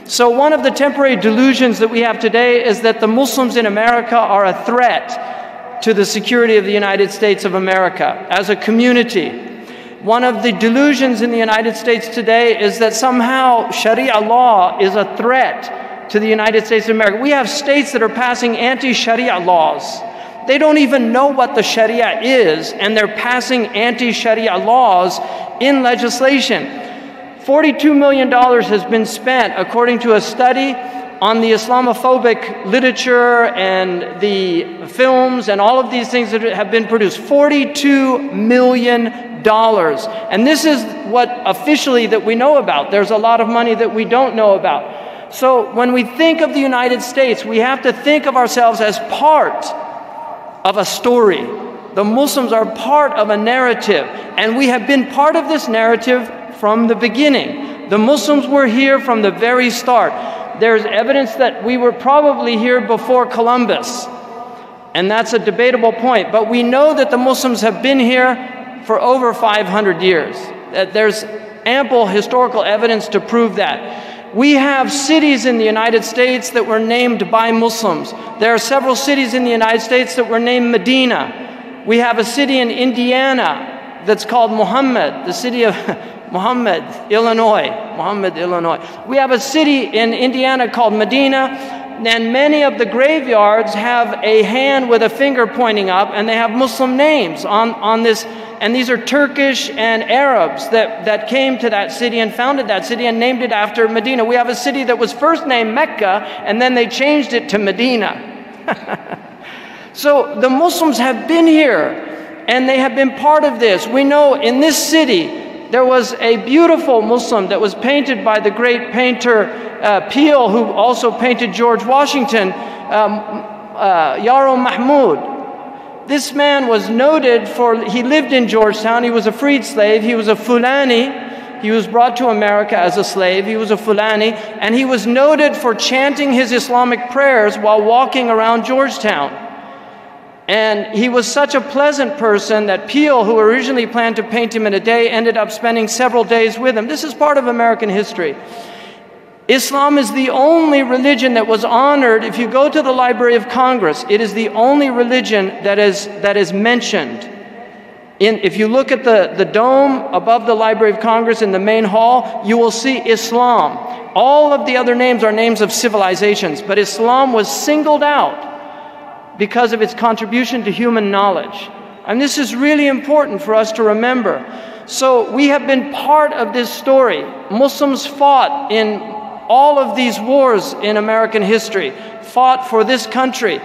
So one of the temporary delusions that we have today is that the Muslims in America are a threat to the security of the United States of America as a community. One of the delusions in the United States today is that somehow Sharia law is a threat to the United States of America. We have states that are passing anti-Sharia laws. They don't even know what the Sharia is, and they're passing anti-Sharia laws in legislation. $42 million has been spent, according to a study, on the Islamophobic literature and the films and all of these things that have been produced. $42 million. And this is what officially that we know about. There's a lot of money that we don't know about. So when we think of the United States, we have to think of ourselves as part of a story. The Muslims are part of a narrative, and we have been part of this narrative from the beginning. The Muslims were here from the very start. There's evidence that we were probably here before Columbus, and that's a debatable point. But we know that the Muslims have been here for over 500 years. There's ample historical evidence to prove that. We have cities in the United States that were named by Muslims. There are several cities in the United States that were named Medina. We have a city in Indiana that's called Muhammad, the city of Muhammad, Illinois. We have a city in Indiana called Medina, and many of the graveyards have a hand with a finger pointing up, and they have Muslim names on this. And these are Turkish and Arabs that came to that city and founded that city and named it after Medina. We have a city that was first named Mecca, and then they changed it to Medina. So the Muslims have been here, and they have been part of this. We know in this city, there was a beautiful Muslim that was painted by the great painter Peale, who also painted George Washington, Yaro Mahmoud. This man was noted for, he lived in Georgetown, he was a freed slave, he was a Fulani, he was brought to America as a slave, he was a Fulani, and he was noted for chanting his Islamic prayers while walking around Georgetown. And he was such a pleasant person that Peale, who originally planned to paint him in a day, ended up spending several days with him. This is part of American history. Islam is the only religion that was honored. If you go to the Library of Congress, it is the only religion that is mentioned. If you look at the dome above the Library of Congress in the main hall, you will see Islam. All of the other names are names of civilizations, but Islam was singled out because of its contribution to human knowledge. And this is really important for us to remember. So we have been part of this story. Muslims fought in all of these wars in American history, fought for this country.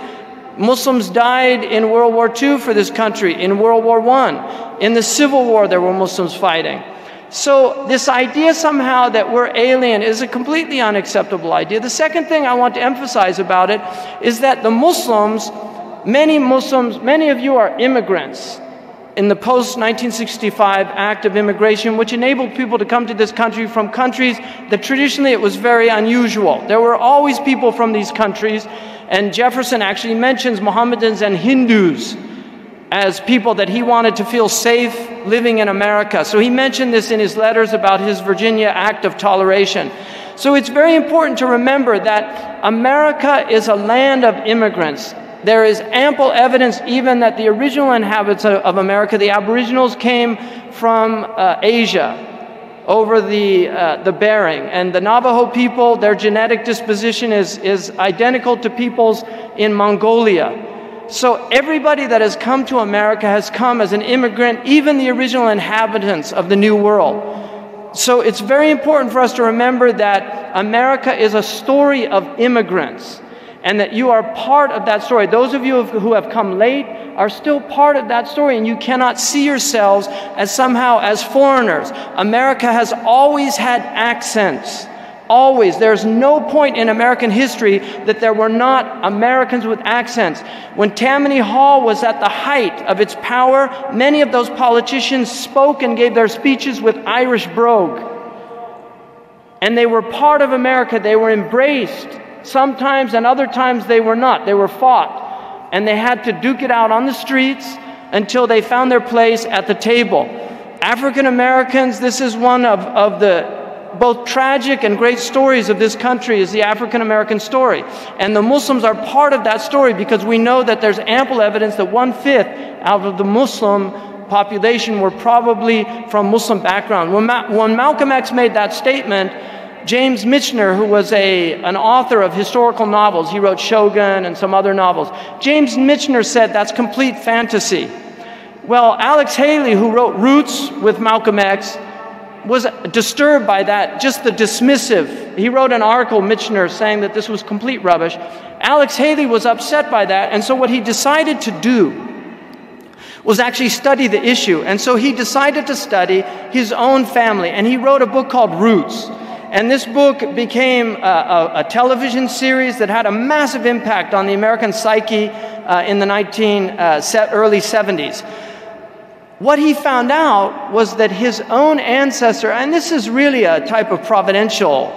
Muslims died in World War II for this country, in World War I. In the Civil War, there were Muslims fighting. So this idea somehow that we're alien is a completely unacceptable idea. The second thing I want to emphasize about it is that the Muslims, many of you are immigrants in the post-1965 Act of Immigration, which enabled people to come to this country from countries that traditionally it was very unusual. There were always people from these countries, and Jefferson actually mentions Mohammedans and Hindus as people that he wanted to feel safe living in America. So he mentioned this in his letters about his Virginia Act of Toleration. So it's very important to remember that America is a land of immigrants. There is ample evidence even that the original inhabitants of America, the Aboriginals, came from Asia over the Bering. And the Navajo people, their genetic disposition is identical to peoples in Mongolia. So everybody that has come to America has come as an immigrant, even the original inhabitants of the New World. So it's very important for us to remember that America is a story of immigrants, and that you are part of that story. Those of you who have come late are still part of that story, and you cannot see yourselves as somehow as foreigners. America has always had accents. Always. There's no point in American history that there were not Americans with accents. When Tammany Hall was at the height of its power, many of those politicians spoke and gave their speeches with Irish brogue. And they were part of America. They were embraced sometimes, and other times they were not. They were fought. And they had to duke it out on the streets until they found their place at the table. African Americans, this is one of the both tragic and great stories of this country is the African American story. And the Muslims are part of that story because we know that there's ample evidence that 1/5 out of the Muslim population were probably from Muslim background. When Malcolm X made that statement, James Michener, who was an author of historical novels, he wrote Shogun and some other novels. James Michener said that's complete fantasy. Well, Alex Haley, who wrote Roots with Malcolm X, was disturbed by that, just the dismissive. He wrote an article, Michener, saying that this was complete rubbish. Alex Haley was upset by that, and so what he decided to do was actually study the issue. And so he decided to study his own family, and he wrote a book called Roots. And this book became a television series that had a massive impact on the American psyche in the early 70s. What he found out was that his own ancestor, and this is really a type of providential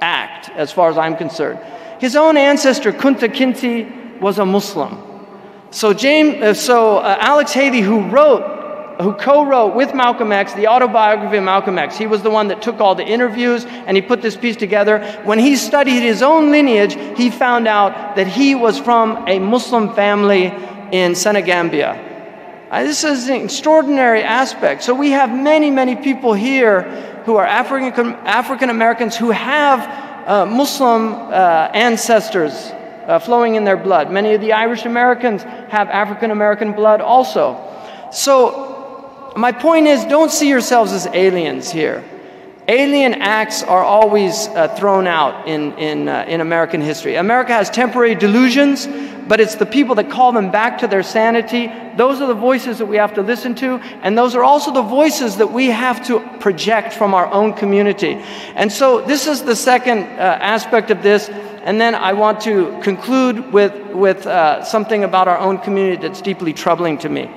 act as far as I'm concerned, his own ancestor, Kunta Kinte, was a Muslim. So Alex Haley, who co-wrote with Malcolm X the autobiography of Malcolm X. He was the one that took all the interviews and he put this piece together. When he studied his own lineage, he found out that he was from a Muslim family in Senegambia. This is an extraordinary aspect. So we have many, many people here who are African Americans who have Muslim ancestors flowing in their blood. Many of the Irish Americans have African American blood also. So my point is, don't see yourselves as aliens here. Alien acts are always thrown out in American history. America has temporary delusions, but it's the people that call them back to their sanity. Those are the voices that we have to listen to, and those are also the voices that we have to project from our own community. And so this is the second aspect of this, and then I want to conclude with something about our own community that's deeply troubling to me.